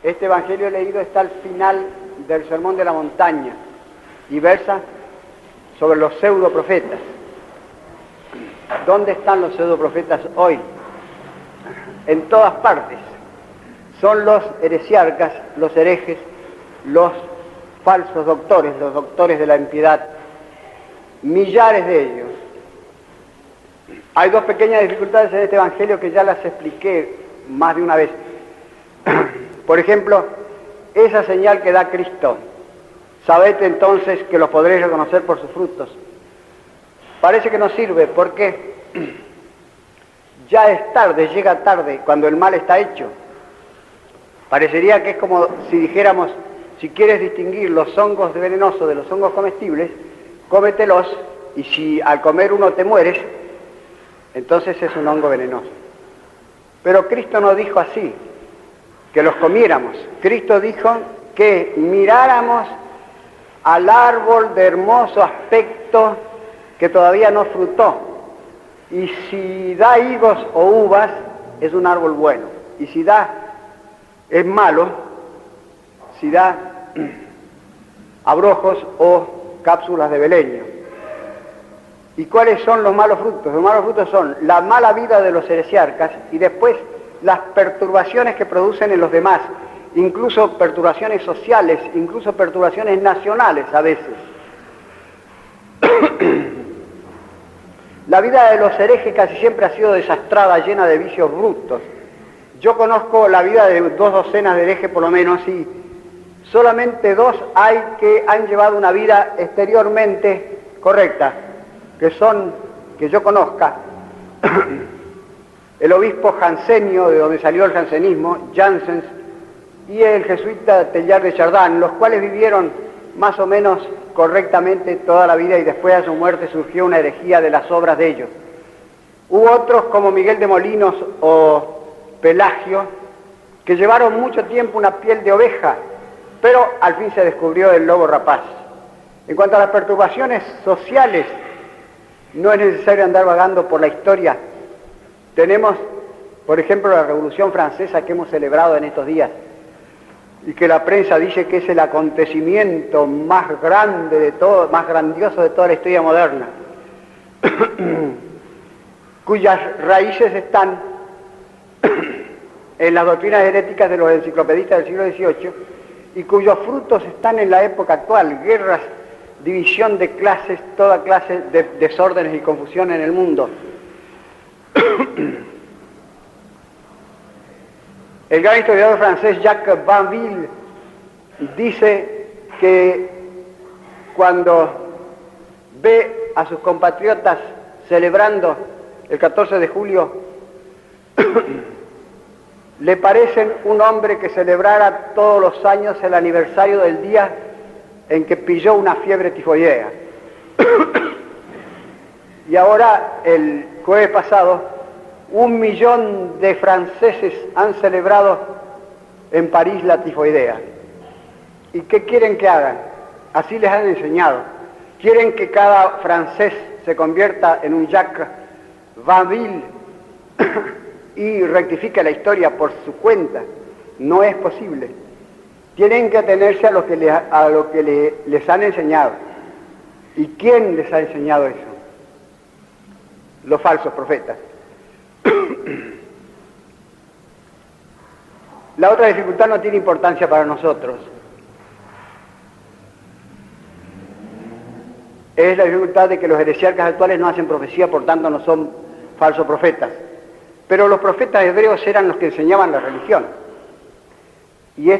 Este evangelio leído está al final del Sermón de la Montaña y versa sobre los pseudoprofetas. ¿Dónde están los pseudoprofetas hoy? En todas partes. Son los heresiarcas, los herejes, los falsos doctores, los doctores de la impiedad. Millares de ellos. Hay dos pequeñas dificultades en este evangelio que ya las expliqué más de una vez. Por ejemplo, esa señal que da Cristo. Sabed entonces que los podréis reconocer por sus frutos. Parece que no sirve porque ya es tarde, llega tarde, cuando el mal está hecho. Parecería que es como si dijéramos, si quieres distinguir los hongos venenosos de los hongos comestibles, cómetelos, y si al comer uno te mueres, entonces es un hongo venenoso. Pero Cristo no dijo así, que los comiéramos. Cristo dijo que miráramos al árbol de hermoso aspecto que todavía no frutó. Y si da higos o uvas, es un árbol bueno. Y si es malo, si da abrojos o cápsulas de beleño. ¿Y cuáles son los malos frutos? Los malos frutos son la mala vida de los heresiarcas y después las perturbaciones que producen en los demás, incluso perturbaciones sociales, incluso perturbaciones nacionales a veces. La vida de los herejes casi siempre ha sido desastrada, llena de vicios brutos. Yo conozco la vida de 2 docenas de herejes por lo menos y solamente 2 hay que han llevado una vida exteriormente correcta, que yo conozca. El obispo jansenio, de donde salió el jansenismo, Janssens, y el jesuita Teilhard de Chardin, los cuales vivieron más o menos correctamente toda la vida y después de su muerte surgió una herejía de las obras de ellos. Hubo otros como Miguel de Molinos o Pelagio, que llevaron mucho tiempo una piel de oveja, pero al fin se descubrió el lobo rapaz. En cuanto a las perturbaciones sociales, no es necesario andar vagando por la historia. Tenemos, por ejemplo, la Revolución Francesa que hemos celebrado en estos días y que la prensa dice que es el acontecimiento más grande de todo, más grandioso de toda la historia moderna, cuyas raíces están en las doctrinas heréticas de los enciclopedistas del siglo XVIII y cuyos frutos están en la época actual, guerras, división de clases, toda clase de desórdenes y confusión en el mundo. El gran historiador francés Jacques Banville dice que cuando ve a sus compatriotas celebrando el 14 de julio, le parecen un hombre que celebrara todos los años el aniversario del día en que pilló una fiebre tifoidea. Y ahora, el jueves pasado, 1 millón de franceses han celebrado en París la tifoidea. ¿Y qué quieren que hagan? Así les han enseñado. Quieren que cada francés se convierta en un Jacques Banville y rectifique la historia por su cuenta. No es posible. Tienen que atenerse a lo que les han enseñado. ¿Y quién les ha enseñado eso? Los falsos profetas. La otra dificultad no tiene importancia para nosotros. Es la dificultad de que los heresiarcas actuales no hacen profecía, por tanto no son falsos profetas. Pero los profetas hebreos eran los que enseñaban la religión. Y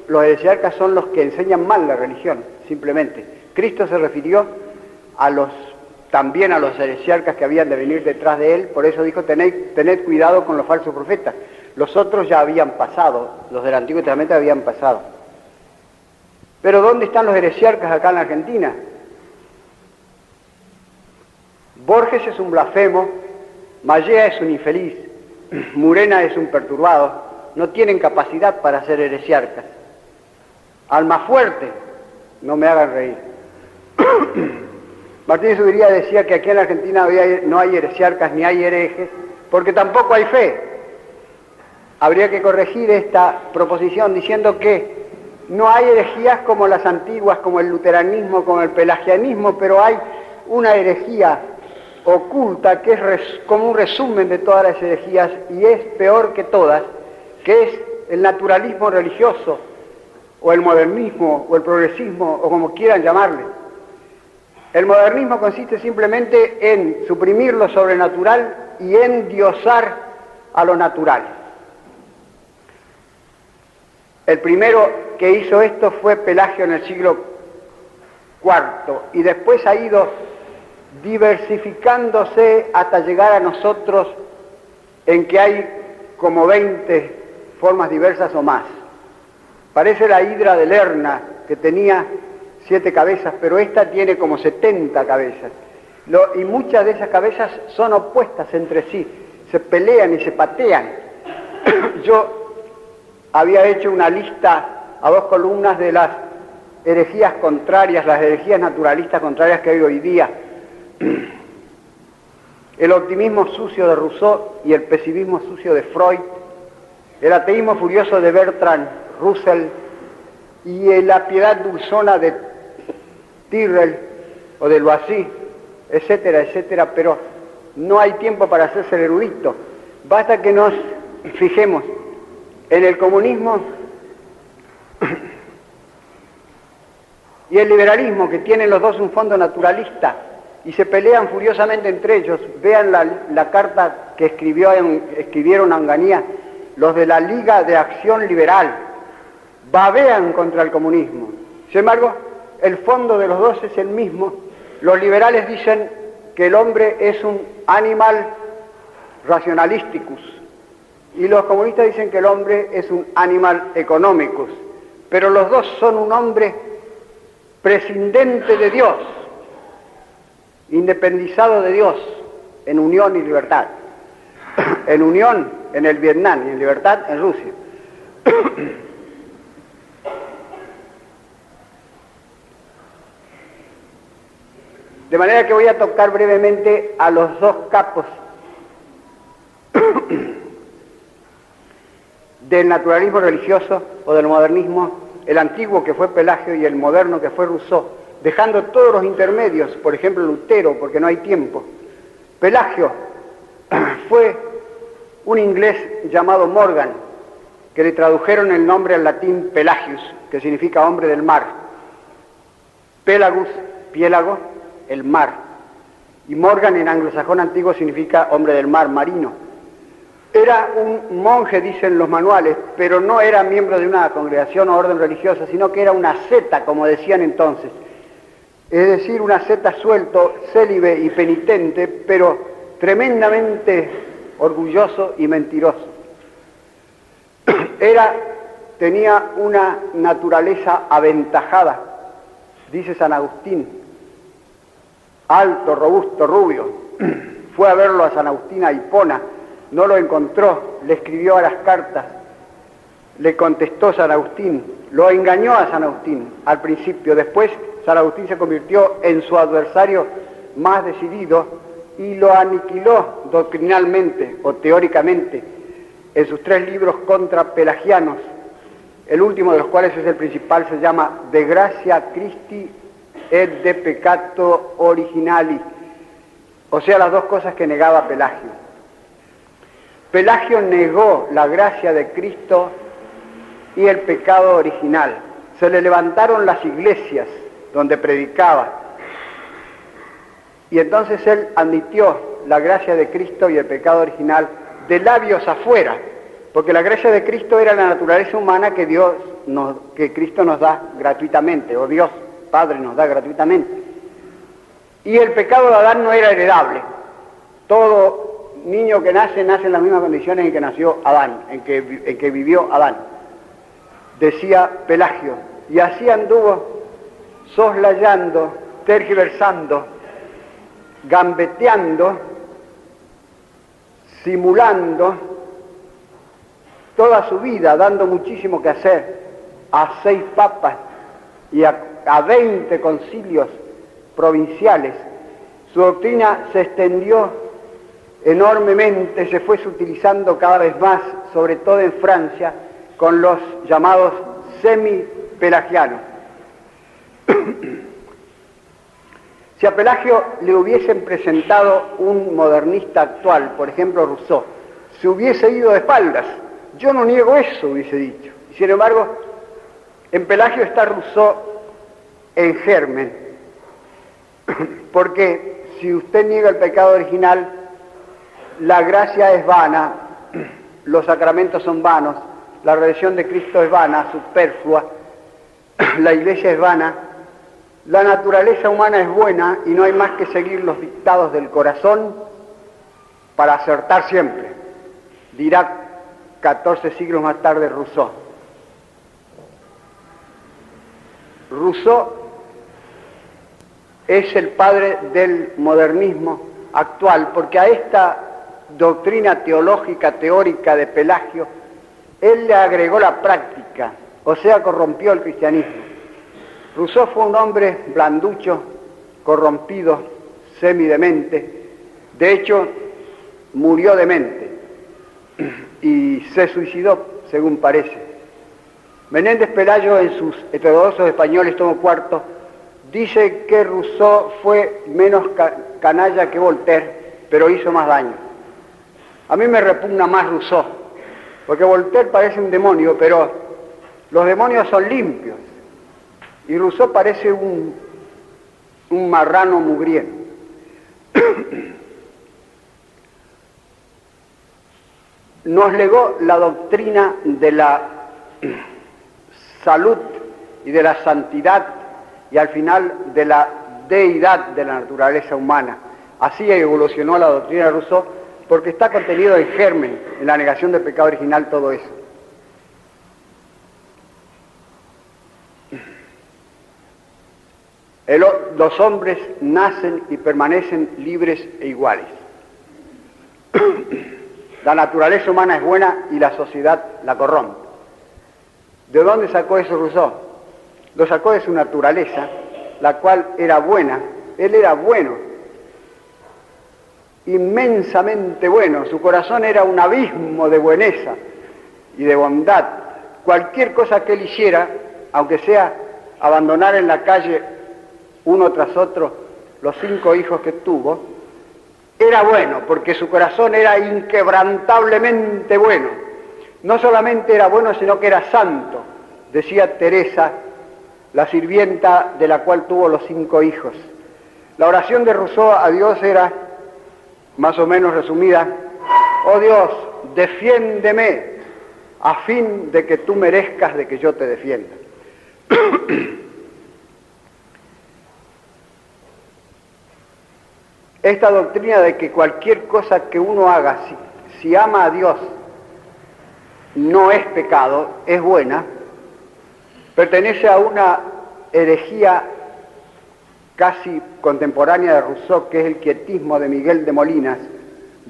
los heresiarcas son los que enseñan mal la religión, simplemente. Cristo se refirió también a los heresiarcas que habían de venir detrás de él, por eso dijo, tened cuidado con los falsos profetas. Los otros ya habían pasado, los del Antiguo Testamento habían pasado. Pero ¿dónde están los heresiarcas acá en la Argentina? Borges es un blasfemo, Mallea es un infeliz, Murena es un perturbado, no tienen capacidad para ser heresiarcas. Almafuerte, no me hagan reír. Martín Zubiría decía que aquí en la Argentina no hay heresiarcas ni hay herejes, porque tampoco hay fe. habría que corregir esta proposición diciendo que no hay herejías como las antiguas, como el luteranismo, como el pelagianismo, pero hay una herejía oculta que es como un resumen de todas las herejías y es peor que todas, que es el naturalismo religioso, o el modernismo, o el progresismo, o como quieran llamarle. El modernismo consiste simplemente en suprimir lo sobrenatural y endiosar a lo natural. El primero que hizo esto fue Pelagio en el siglo IV, y después ha ido diversificándose hasta llegar a nosotros en que hay como 20 formas diversas o más. Parece la hidra de Lerna, que tenía 7 cabezas, pero esta tiene como 70 cabezas. Y muchas de esas cabezas son opuestas entre sí, se pelean y se patean. Yo había hecho una lista a 2 columnas de las herejías contrarias, las herejías naturalistas contrarias que hay hoy día. El optimismo sucio de Rousseau y el pesimismo sucio de Freud, el ateísmo furioso de Bertrand Russell y la piedad dulzona de Tyrrell o de Loisy, etcétera, etcétera, pero no hay tiempo para hacerse el erudito. Basta que nos fijemos en el comunismo y el liberalismo, que tienen los dos un fondo naturalista y se pelean furiosamente entre ellos. Vean la carta que escribieron a Onganía los de la Liga de Acción Liberal, babean contra el comunismo. Sin embargo, el fondo de los dos es el mismo. Los liberales dicen que el hombre es un animal rationalisticus y los comunistas dicen que el hombre es un animal economicus, pero los dos son un hombre prescindente de Dios, independizado de Dios, en unión y libertad. En unión en el Vietnam y en libertad en Rusia. De manera que voy a tocar brevemente a los dos capos del naturalismo religioso o del modernismo, el antiguo que fue Pelagio y el moderno que fue Rousseau, dejando todos los intermedios, por ejemplo Lutero, porque no hay tiempo. Pelagio fue un inglés llamado Morgan, que le tradujeron el nombre al latín Pelagius, que significa hombre del mar. Pelagus, piélago, el mar. Y Morgan en anglosajón antiguo significa hombre del mar, marino. Era un monje, dicen los manuales, pero no era miembro de una congregación o orden religiosa, sino que era una seta, como decían entonces. Es decir, una seta suelto, célibe y penitente, pero tremendamente orgulloso y mentiroso. Tenía una naturaleza aventajada, dice San Agustín, alto, robusto, rubio. Fue a verlo a San Agustín a Hipona, no lo encontró, le escribió a las cartas, le contestó San Agustín, lo engañó a San Agustín al principio, después San Agustín se convirtió en su adversario más decidido y lo aniquiló doctrinalmente o teóricamente en sus 3 libros contra pelagianos, el último de los cuales es el principal, se llama De Gratia Christi et de Peccato Originali, o sea, las dos cosas que negaba Pelagio. Pelagio negó la gracia de Cristo y el pecado original. Se le levantaron las iglesias donde predicaba. Y entonces él admitió la gracia de Cristo y el pecado original de labios afuera, porque la gracia de Cristo era la naturaleza humana que Cristo nos da gratuitamente, o Dios Padre nos da gratuitamente. Y el pecado de Adán no era heredable. Todo niño que nace en las mismas condiciones en que nació Adán, en que vivió Adán, decía Pelagio, y así anduvo soslayando, tergiversando, gambeteando, simulando toda su vida, dando muchísimo que hacer a 6 papas y a 20 concilios provinciales. Su doctrina se extendió enormemente, se fue utilizando cada vez más, sobre todo en Francia, con los llamados semi-pelagianos. Si a Pelagio le hubiesen presentado un modernista actual, por ejemplo Rousseau, se hubiese ido de espaldas. Yo no niego eso, hubiese dicho. Y sin embargo, en Pelagio está Rousseau en germen, porque si usted niega el pecado original, la gracia es vana, los sacramentos son vanos, la redención de Cristo es vana, superflua, la iglesia es vana, la naturaleza humana es buena y no hay más que seguir los dictados del corazón para acertar siempre, dirá 14 siglos más tarde Rousseau. Rousseau es el padre del modernismo actual, porque a esta doctrina teológica, teórica de Pelagio, él le agregó la práctica, o sea, corrompió el cristianismo. Rousseau fue un hombre blanducho, corrompido, semidemente, de hecho, murió demente y se suicidó, según parece. Menéndez Pelayo, en sus Heterodoxos Españoles, tomo cuarto, dice que Rousseau fue menos canalla que Voltaire, pero hizo más daño. A mí me repugna más Rousseau, porque Voltaire parece un demonio, pero los demonios son limpios, y Rousseau parece un marrano mugriento. Nos legó la doctrina de la salud y de la santidad y al final de la deidad de la naturaleza humana. Así evolucionó la doctrina de Rousseau, porque está contenido en germen, en la negación del pecado original, todo eso. Los hombres nacen y permanecen libres e iguales. La naturaleza humana es buena y la sociedad la corrompe. ¿De dónde sacó eso Rousseau? Lo sacó de su naturaleza, la cual era buena. Él era bueno, inmensamente bueno. Su corazón era un abismo de bueneza y de bondad. Cualquier cosa que él hiciera, aunque sea abandonar en la calle uno tras otro los 5 hijos que tuvo, era bueno, porque su corazón era inquebrantablemente bueno. No solamente era bueno, sino que era santo, decía Teresa, la sirvienta de la cual tuvo los 5 hijos. La oración de Rousseau a Dios era, más o menos resumida: oh Dios, defiéndeme, a fin de que tú merezcas de que yo te defienda. Esta doctrina de que cualquier cosa que uno haga, si ama a Dios, no es pecado, es buena, pertenece a una herejía casi contemporánea de Rousseau, que es el quietismo de Miguel de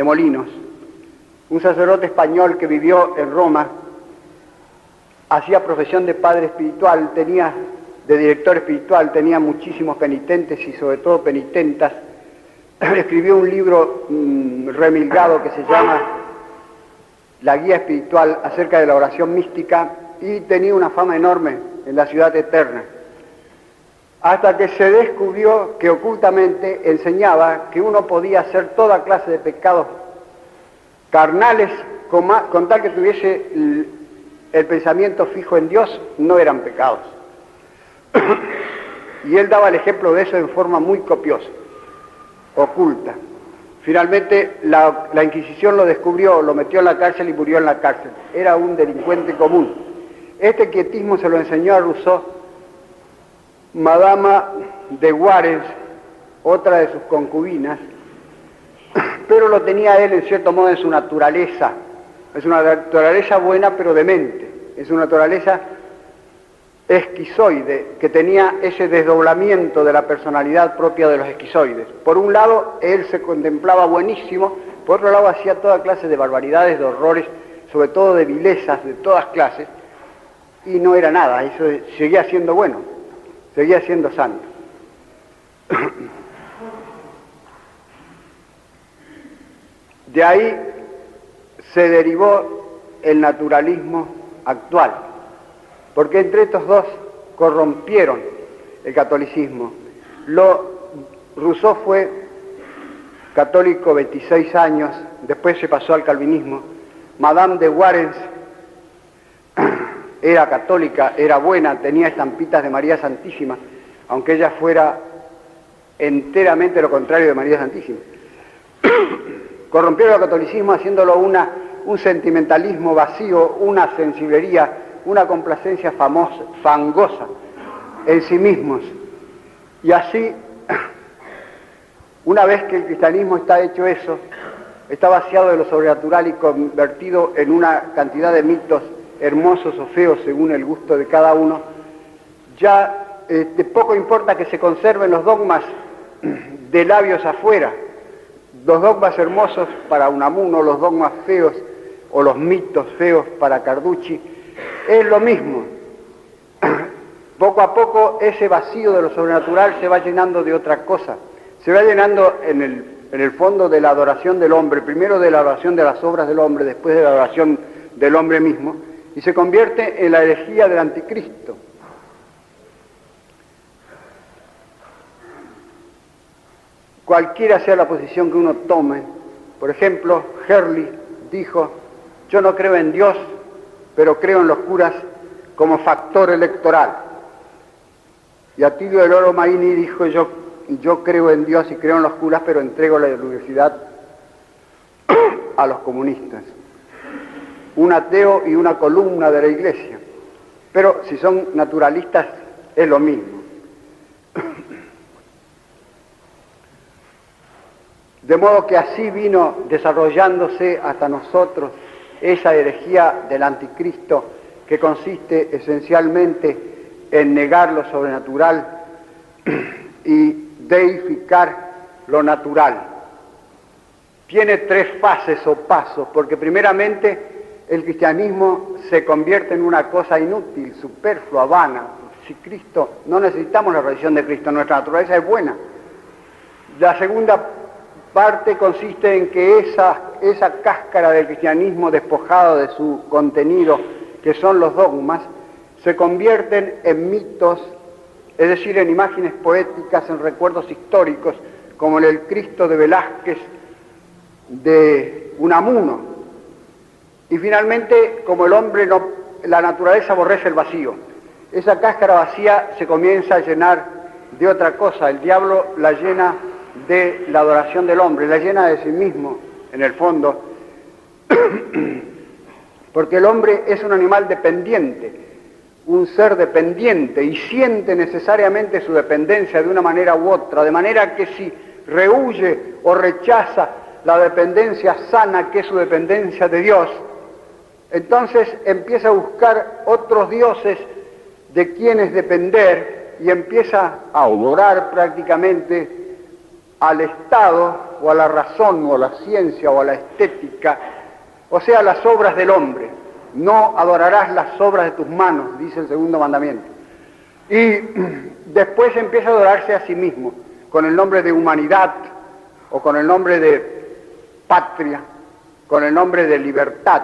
Molinos, un sacerdote español que vivió en Roma, hacía profesión de padre espiritual, de director espiritual, tenía muchísimos penitentes y sobre todo penitentas. Escribió un libro remilgado que se llama La Guía Espiritual acerca de la oración mística, y tenía una fama enorme en la ciudad eterna, hasta que se descubrió que ocultamente enseñaba que uno podía hacer toda clase de pecados carnales con tal que tuviese el pensamiento fijo en Dios, no eran pecados. Y él daba el ejemplo de eso en forma muy copiosa, oculta. Finalmente la Inquisición lo descubrió, lo metió en la cárcel y murió en la cárcel. Era un delincuente común. Este quietismo se lo enseñó a Rousseau Madama de Warens, otra de sus concubinas, pero lo tenía él en cierto modo en su naturaleza. Es una naturaleza buena pero demente, es una naturaleza esquizoide, que tenía ese desdoblamiento de la personalidad propia de los esquizoides. Por un lado, él se contemplaba buenísimo, por otro lado hacía toda clase de barbaridades, de horrores, sobre todo de vilezas de todas clases, y no era nada, eso seguía siendo bueno, seguía siendo santo. De ahí se derivó el naturalismo actual, porque entre estos dos corrompieron el catolicismo. Rousseau fue católico 26 años, después se pasó al calvinismo. Madame de Warens era católica, era buena, tenía estampitas de María Santísima, aunque ella fuera enteramente lo contrario de María Santísima. Corrompieron el catolicismo haciéndolo un sentimentalismo vacío, una sensiblería, una complacencia fangosa en sí mismos. Y así, una vez que el cristianismo está hecho eso, está vaciado de lo sobrenatural y convertido en una cantidad de mitos hermosos o feos según el gusto de cada uno, ya poco importa que se conserven los dogmas de labios afuera, los dogmas hermosos para Unamuno, los dogmas feos o los mitos feos para Carducci, es lo mismo. Poco a poco ese vacío de lo sobrenatural se va llenando de otra cosa, se va llenando en el fondo de la adoración del hombre, primero de la adoración de las obras del hombre, después de la adoración del hombre mismo, y se convierte en la herejía del anticristo. Cualquiera sea la posición que uno tome, por ejemplo, Hurley dijo: yo no creo en Dios, pero creo en los curas como factor electoral. Y Atilio del Oro Maini dijo: yo creo en Dios y creo en los curas, pero entrego la universidad a los comunistas. Un ateo y una columna de la iglesia. Pero si son naturalistas, es lo mismo. De modo que así vino desarrollándose hasta nosotros esa herejía del anticristo, que consiste esencialmente en negar lo sobrenatural y deificar lo natural. Tiene tres fases o pasos, porque primeramente el cristianismo se convierte en una cosa inútil, superflua, vana. Si Cristo, no necesitamos la religión de Cristo, nuestra naturaleza es buena. La segunda parte consiste en que esa cáscara del cristianismo despojado de su contenido, que son los dogmas, se convierten en mitos, es decir, en imágenes poéticas, en recuerdos históricos, como el Cristo de Velázquez, de Unamuno. Y finalmente, como el hombre la naturaleza aborrece el vacío, esa cáscara vacía se comienza a llenar de otra cosa. El diablo la llena de la adoración del hombre, la llena de sí mismo, en el fondo, porque el hombre es un animal dependiente, un ser dependiente, y siente necesariamente su dependencia de una manera u otra, de manera que si rehúye o rechaza la dependencia sana, que es su dependencia de Dios, entonces empieza a buscar otros dioses de quienes depender y empieza a adorar prácticamente al Estado o a la razón o a la ciencia o a la estética, o sea, las obras del hombre. No adorarás las obras de tus manos, dice el segundo mandamiento. Y después empieza a adorarse a sí mismo, con el nombre de humanidad, o con el nombre de patria, con el nombre de libertad.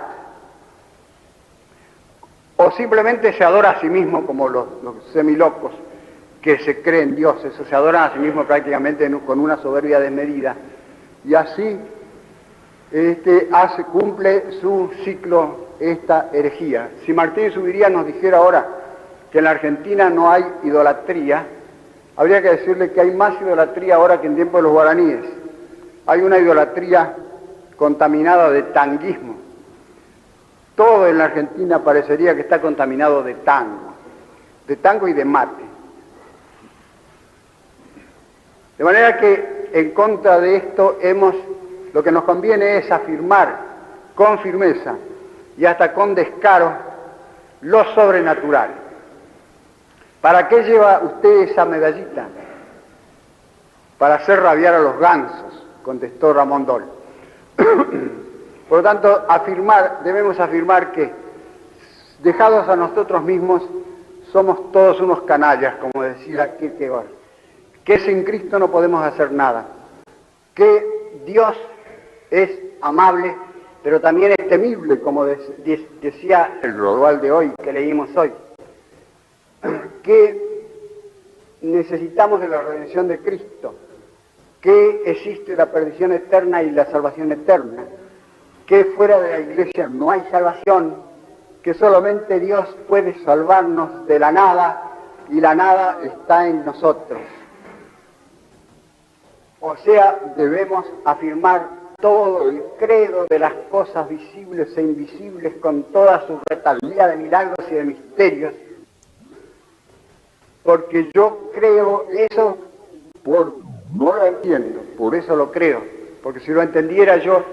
O simplemente se adora a sí mismo como los semilocos que se creen dioses, o se adoran a sí mismos prácticamente con una soberbia desmedida. Y así cumple su ciclo esta herejía. Si Martín Zuviría nos dijera ahora que en la Argentina no hay idolatría, habría que decirle que hay más idolatría ahora que en tiempos de los guaraníes. Hay una idolatría contaminada de tanguismo. Todo en la Argentina parecería que está contaminado de tango y de mate. De manera que en contra de esto lo que nos conviene es afirmar con firmeza y hasta con descaro lo sobrenatural. ¿Para qué lleva usted esa medallita? Para hacer rabiar a los gansos, contestó Ramón Dol. Por lo tanto, debemos afirmar que, dejados a nosotros mismos, somos todos unos canallas, como decía Kierkegaard, que sin Cristo no podemos hacer nada, que Dios es amable, pero también es temible, como decía el Rodual de hoy, que leímos hoy, que necesitamos de la redención de Cristo, que existe la perdición eterna y la salvación eterna, que fuera de la Iglesia no hay salvación, que solamente Dios puede salvarnos de la nada, y la nada está en nosotros. O sea, debemos afirmar todo el credo de las cosas visibles e invisibles con toda su retahíla de milagros y de misterios, porque yo creo eso, no lo entiendo, por eso lo creo, porque si lo entendiera yo,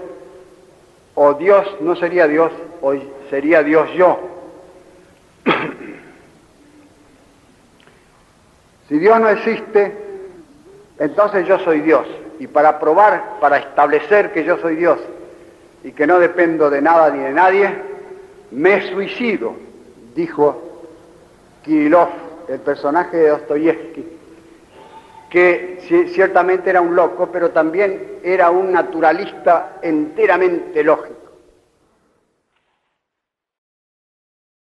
o Dios no sería Dios, o sería Dios yo. Si Dios no existe, entonces yo soy Dios. Y para probar, para establecer que yo soy Dios y que no dependo de nada ni de nadie, me suicido, dijo Kirillov, el personaje de Dostoyevsky, que ciertamente era un loco, pero también era un naturalista enteramente lógico.